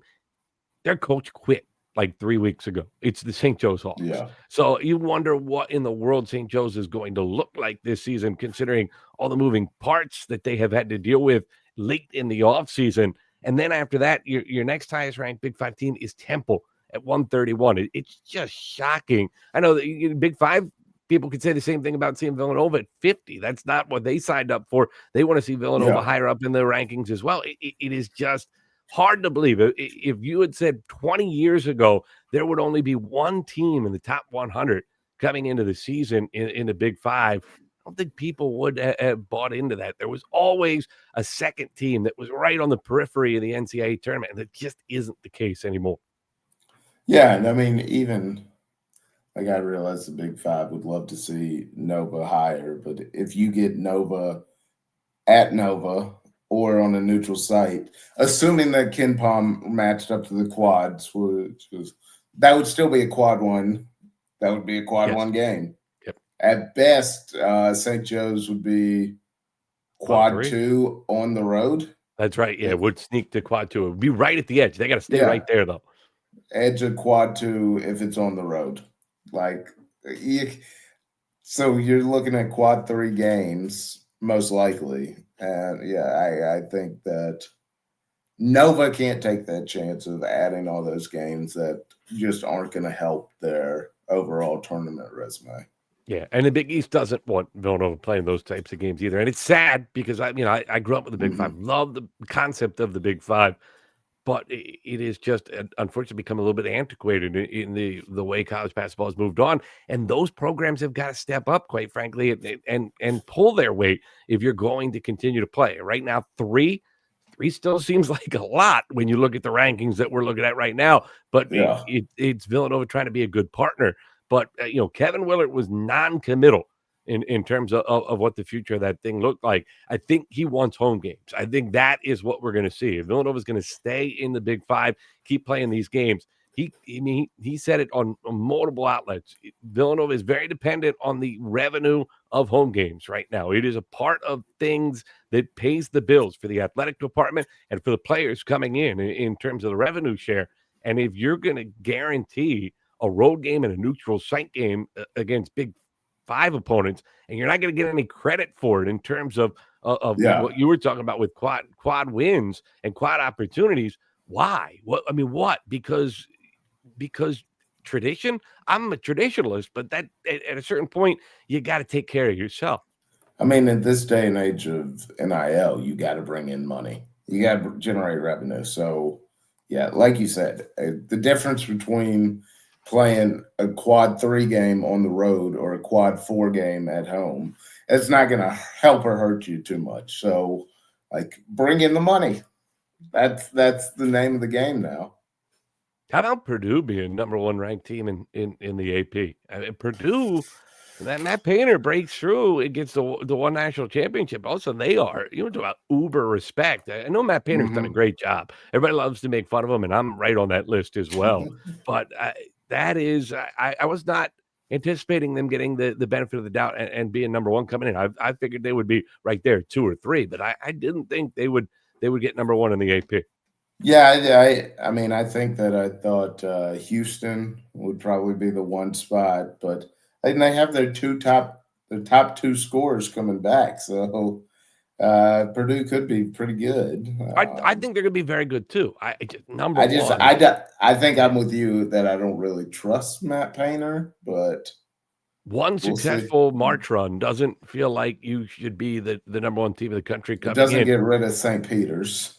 their coach quit like 3 weeks ago. It's the St. Joe's Hawks. Yeah. So you wonder what in the world St. Joe's is going to look like this season, considering all the moving parts that they have had to deal with late in the offseason. And then after that, your next highest ranked Big Five team is Temple at 131. It's just shocking. I know that Big Five people could say the same thing about seeing Villanova at 50. That's not what they signed up for. They want to see Villanova higher up in the rankings as well. It is just hard to believe. If you had said 20 years ago there would only be one team in the top 100 coming into the season in the Big Five, I don't think people would have bought into that. There was always a second team that was right on the periphery of the NCAA tournament, and that just isn't the case anymore. Yeah, and I mean, even like I realize the Big Five would love to see Nova higher, but if you get Nova at Nova or on a neutral site, assuming that KenPom matched up to the quads, that would still be a quad one. That would be a quad one game. Yep. At best, St. Joe's would be quad two on the road. That's right. Yeah, it would sneak to quad two. It would be right at the edge. They got to stay right there, though. Edge of quad two if it's on the road. So you're looking at quad three games, most likely. And I think that Nova can't take that chance of adding all those games that just aren't going to help their overall tournament resume. Yeah, and the Big East doesn't want Villanova playing those types of games either. And it's sad because I grew up with the Big Five, love the concept of the Big Five, but it is just unfortunately become a little bit antiquated in the way college basketball has moved on. And those programs have got to step up, quite frankly, and pull their weight if you're going to continue to play. Right now, three still seems like a lot when you look at the rankings that we're looking at right now. But it's Villanova trying to be a good partner. But, Kevin Willard was non-committal in terms of what the future of that thing looked like. I think he wants home games. I think that is what we're going to see. If Villanova is going to stay in the Big Five, keep playing these games, he said it on multiple outlets. Villanova is very dependent on the revenue of home games right now. It is a part of things that pays the bills for the athletic department and for the players coming in terms of the revenue share. And if you're going to guarantee a road game and a neutral site game against Big Five opponents, and you're not going to get any credit for it in terms of what you were talking about with quad wins and quad opportunities. Why? What? Because tradition. I'm a traditionalist, but that at a certain point you got to take care of yourself. I mean, in this day and age of NIL, you got to bring in money. You got to generate revenue. So, yeah, like you said, the difference between playing a quad three game on the road or a quad four game at home, it's not going to help or hurt you too much. So, bring in the money. That's the name of the game now. How about Purdue being number one ranked team in the AP? I mean, Purdue, that Matt Painter breaks through and gets the one national championship. Also, they are, you talk about uber respect. I know Matt Painter's done a great job. Everybody loves to make fun of him, and I'm right on that list as well. But that is, I was not anticipating them getting the benefit of the doubt and being number one coming in. I figured they would be right there, 2 or 3, but I didn't think they would get number one in the AP. Yeah, I mean, I think that I thought Houston would probably be the one spot, but they have their top two scorers coming back, so Purdue could be pretty good. I think they're going to be very good too. I think I'm with you that I don't really trust Matt Painter, but one successful March run doesn't feel like you should be the number one team in the country. It doesn't get rid of St. Peter's.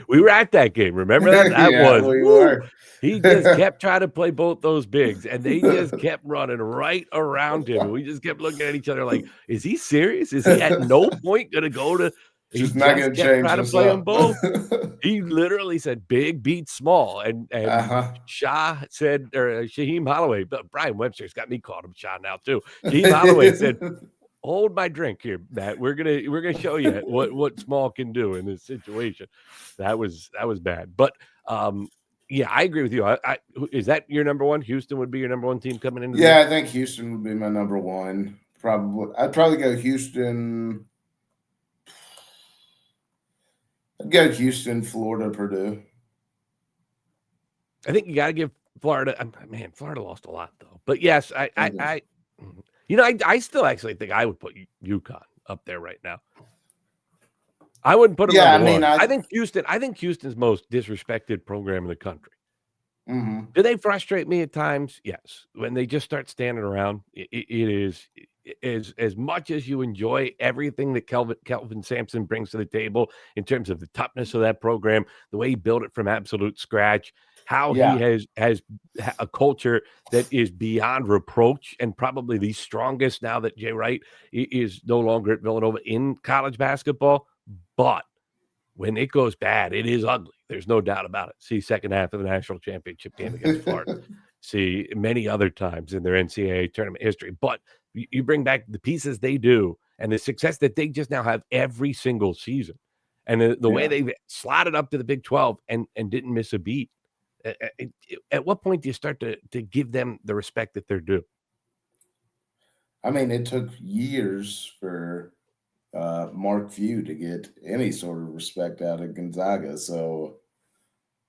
We were at that game. Remember that? We were. He just kept trying to play both those bigs, and they just kept running right around him. And we just kept looking at each other like, is he serious? Is he at no point going to go to – He's not going to change trying to play them both? He literally said big beats small. And Shah said – or Shaheem Holloway – but Brian Webster's got me calling him Shah now too. Shaheem Holloway said – hold my drink here, Matt. We're gonna show you what small can do in this situation. That was bad. But yeah, I agree with you. Is that your number one? Houston would be your number one team coming into the Yeah, year? I think Houston would be my number one. Probably, I'd probably go Houston. I'd go Houston, Florida, Purdue. I think you got to give Florida. Man, Florida lost a lot though. But yes, I still actually think I would put UConn up there right now. I wouldn't put them Yeah, number I mean, one. I think Houston's most disrespected program in the country. mhm. Do they frustrate me at times? Yes. When they just start standing around, it is as much as you enjoy everything that Kelvin Sampson brings to the table in terms of the toughness of that program, the way he built it from absolute scratch, how he Yeah, has a culture that is beyond reproach and probably the strongest now that Jay Wright is no longer at Villanova in college basketball. But when it goes bad, it is ugly. There's no doubt about it. See second half of the national championship game against Florida. See many other times in their NCAA tournament history. But you bring back the pieces they do and the success that they just now have every single season. And the way yeah. they slotted up to the Big 12 and didn't miss a beat. At what point do you start to give them the respect that they're due? I mean, it took years for Mark Few to get any sort of respect out of Gonzaga. So,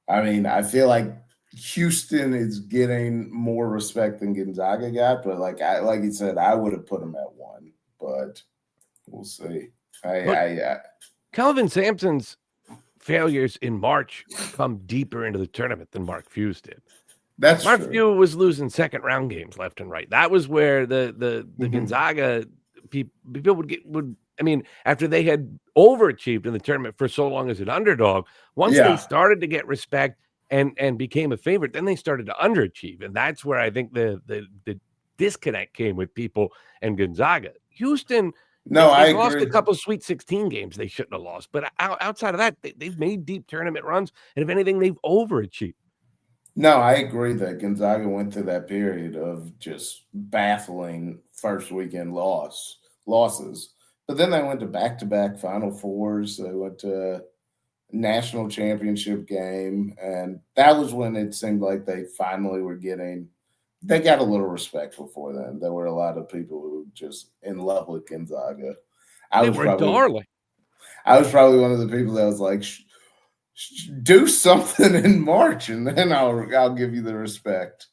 I mean, I feel like Houston is getting more respect than Gonzaga got, but like you said, I would have put them at one, but we'll see. But I Calvin Sampson's failures in March come deeper into the tournament than Mark Few's did. That's Mark true. Few was losing second round games left and right. That was where the Mhm. Gonzaga people would I mean, after they had overachieved in the tournament for so long as an underdog, once they Yeah. started to get respect and became a favorite, then they started to underachieve. And that's where I think the disconnect came with people and Gonzaga. Houston, No, I they've lost a agree. couple of Sweet 16 games they shouldn't have lost. But outside of that, they've made deep tournament runs. And if anything, they've overachieved. No, I agree that Gonzaga went through that period of just baffling first weekend losses. But then they went to back Final Fours. They went to national championship game, and that was when it seemed like they finally were getting. They got a little respect before then. There were a lot of people who were just in love with Gonzaga. I They was were a probably darling. I was probably one of the people that was like, do something in March, and then I'll give you the respect.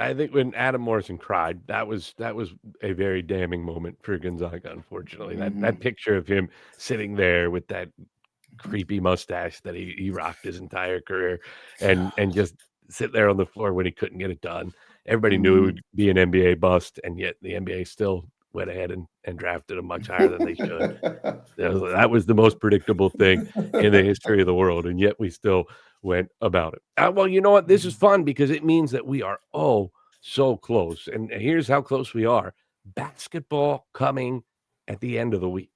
I think when Adam Morrison cried, that was a very damning moment for Gonzaga, unfortunately. That Hmm. picture of him sitting there with that creepy mustache that he rocked his entire career and just sit there on the floor when he couldn't get it done. Everybody knew it Hmm. would be an NBA bust, and yet the NBA still went ahead and drafted him much higher than they should. That was the most predictable thing in the history of the world, and yet we still went about it. Well, you know what? This is fun because it means that we are so close. And here's how close we are. Basketball coming at the end of the week.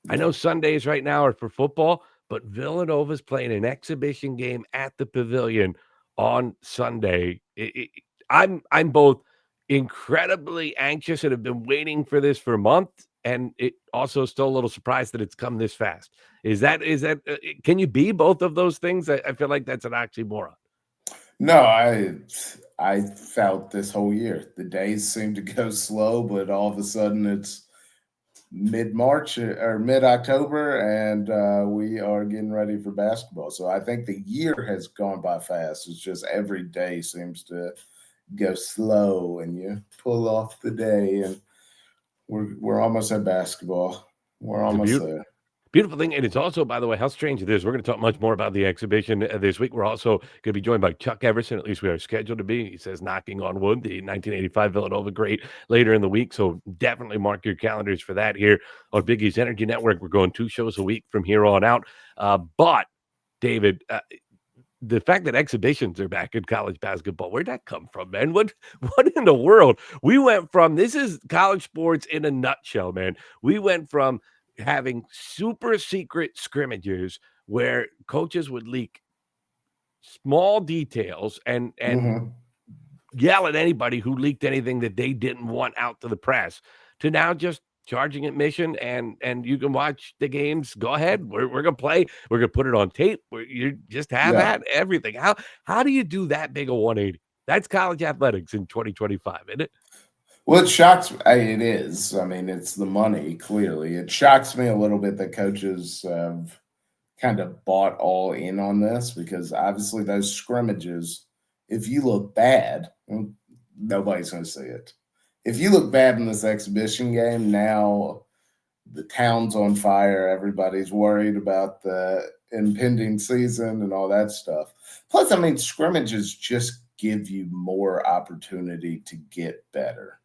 I know Yeah. Sundays right now are for football, but Villanova's playing an exhibition game at the Pavilion on Sunday. I'm both incredibly anxious and have been waiting for this for a month, and it also still a little surprised that it's come this fast. Is that can you be both of those things? I feel like that's an oxymoron. No, I felt this whole year. The days seem to go slow, but all of a sudden it's mid March or mid October, and we are getting ready for basketball. So I think the year has gone by fast. It's just every day seems to go slow, and you pull off the day, and we're almost at basketball. We're It's a almost there. beautiful thing, and it's also, by the way, how strange it is. We're going to talk much more about the exhibition this week. We're also going to be joined by Chuck Everson. At least we are scheduled to be. He says, knocking on wood, the 1985 Villanova great later in the week. So definitely mark your calendars for that here on Big East Energy Network. We're going 2 shows a week from here on out. But David, the fact that exhibitions are back in college basketball, where'd that come from, man? What in the world? We went from this is college sports in a nutshell, man. We went from having super secret scrimmages where coaches would leak small details and Hmm. yell at anybody who leaked anything that they didn't want out to the press to now just charging admission and you can watch the games. Go ahead. We're gonna play. We're gonna put it on tape. You just have Yeah. at everything. How do you do that big a 180? That's college athletics in 2025, isn't it? Well, it shocks me. It is. I mean, it's the money, clearly. It shocks me a little bit that coaches have kind of bought all in on this because obviously those scrimmages, if you look bad, nobody's going to see it. If you look bad in this exhibition game, now the town's on fire. Everybody's worried about the impending season and all that stuff. Plus, I mean, scrimmages just give you more opportunity to get better.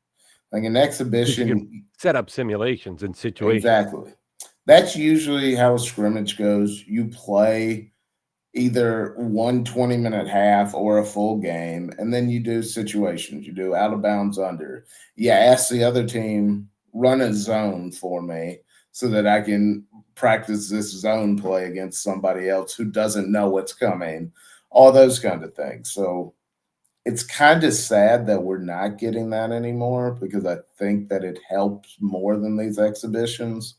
Like an 'Cause you can exhibition, set up simulations and situations. exactly. That's usually how a scrimmage goes. You play either 1 20-minute half or a full game, and then you do situations. You do out of bounds under. You ask the other team, run a zone for me so that I can practice this zone play against somebody else who doesn't know what's coming, all those kind of things. So it's kind of sad that we're not getting that anymore because I think that it helps more than these exhibitions.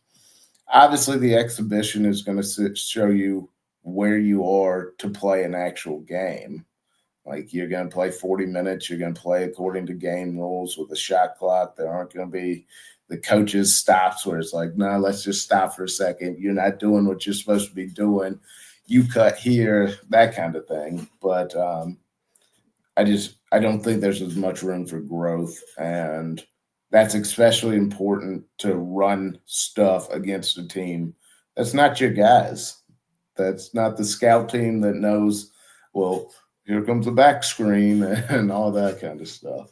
Obviously, the exhibition is going to show you where you are to play an actual game. Like you're going to play 40 minutes, you're going to play according to game rules with a shot clock. There aren't going to be the coaches' stops where it's like, no, let's just stop for a second. You're not doing what you're supposed to be doing. You cut here, that kind of thing. But I don't think there's as much room for growth, and that's especially important to run stuff against a team that's not your guys. That's not the scout team that knows, well, here comes the back screen and all that kind of stuff.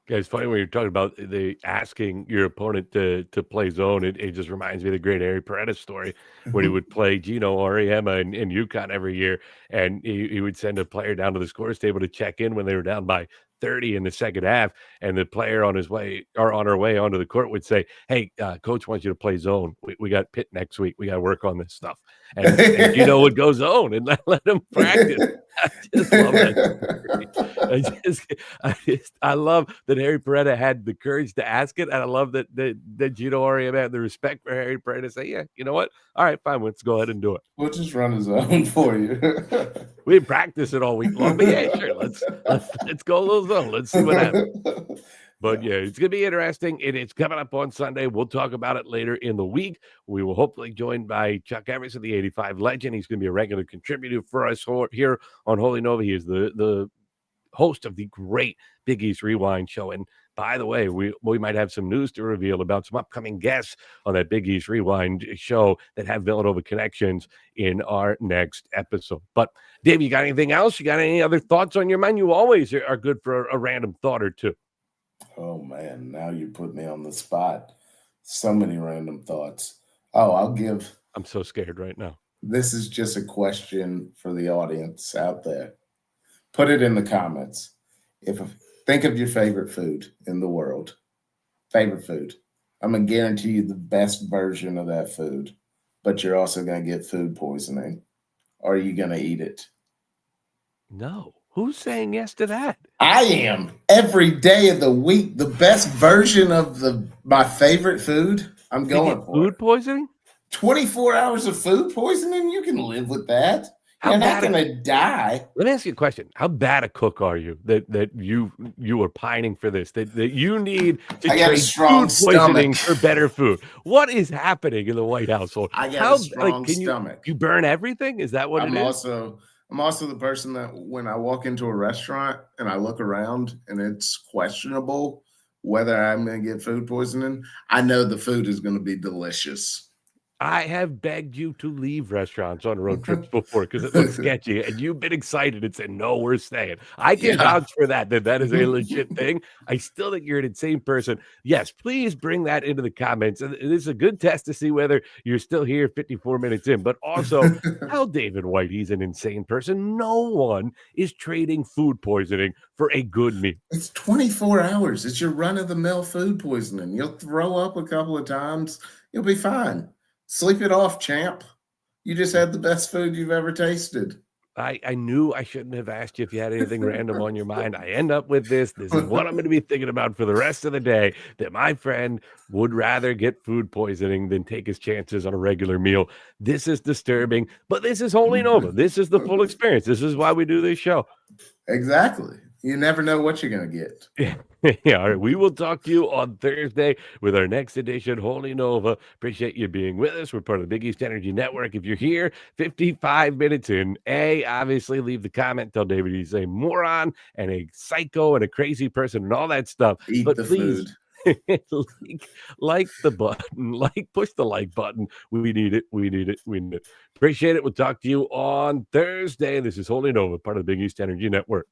Yeah, it's funny when you're talking about the asking your opponent to play zone. It just reminds me of the great Harry Paredes story when he would play Gino Auriemma in UConn every year, and he would send a player down to the scores table to check in when they were down by 30 in the second half, and the player on his way or on her way onto the court would say, "Hey, coach wants you to play zone. We got Pitt next week. We got to work on this stuff." And Gino would go zone and let him practice. I just love that story. I just I love that Harry Peretta had the courage to ask it, and I love that Gino Auriemma had the respect for Harry Peretta to say, "Yeah, you know what? All right, fine, let's go ahead and do it. We'll just run his own for you. We didn't practice it all week long, but yeah, sure, let's go a little zone. Let's see what happens." But Yeah. yeah, it's gonna be interesting. It's coming up on Sunday. We'll talk about it later in the week. We will hopefully joined by Chuck Everson, the 85 legend. He's gonna be a regular contributor for us here on Holy Nova. He is the host of the great Big East Rewind show. And by the way, we might have some news to reveal about some upcoming guests on that Big East Rewind show that have Villanova connections in our next episode. But Dave, you got anything else? You got any other thoughts on your mind? You always are good for a random thought or two. Oh man, now you put me on the spot. So many random thoughts. Oh, I'll give I'm so scared right now. this is just a question for the audience out there. Put it in the comments. If think of your favorite food in the world. Favorite food. I'm gonna guarantee you the best version of that food, but you're also gonna get food poisoning. Are you gonna eat it? No. Who's saying yes to that? I am every day of the week. The best version of my favorite food. I'm To going get for food it. poisoning? 24 hours of food poisoning. You can live with that. How You're not bad gonna die. Let me ask you a question. How bad a cook are you that you are pining for this? That you need to I got a trade strong food poisoning stomach. for better food? What is happening in the White household? I got a How like strong can stomach. you burn everything? Is that what it I'm is? also I'm also the person that when I walk into a restaurant and I look around and it's questionable whether I'm going to get food poisoning, I know the food is going to be delicious. I have begged you to leave restaurants on road trips before because it looks sketchy, and you've been excited and said, "No, we're staying." I can Yeah. vouch for that, that is a legit thing. I still think you're an insane person. Yes, please bring that into the comments, and this is a good test to see whether you're still here 54 minutes in, but also tell David White he's an insane person. No one is trading food poisoning for a good meal. It's 24 hours. It's your run of the mill food poisoning. You'll throw up a couple of times. You'll be fine. Sleep it off, champ. You just had the best food you've ever tasted. I knew I shouldn't have asked you if you had anything random on your mind. I end up with this. This is what I'm going to be thinking about for the rest of the day, that my friend would rather get food poisoning than take his chances on a regular meal. This is disturbing, but this is Holy Nova. This is the full experience. This is why we do this show. Exactly. You never know what you're going to get. Yeah. Yeah. All right. We will talk to you on Thursday with our next edition, Holy Nova. Appreciate you being with us. We're part of the Big East Energy Network. If you're here 55 minutes in, obviously leave the comment. Tell David he's a moron and a psycho and a crazy person and all that stuff. Eat But the please food. like the button, push the like button. We need it. We need it. We need it. Appreciate it. We'll talk to you on Thursday. This is Holy Nova, part of the Big East Energy Network.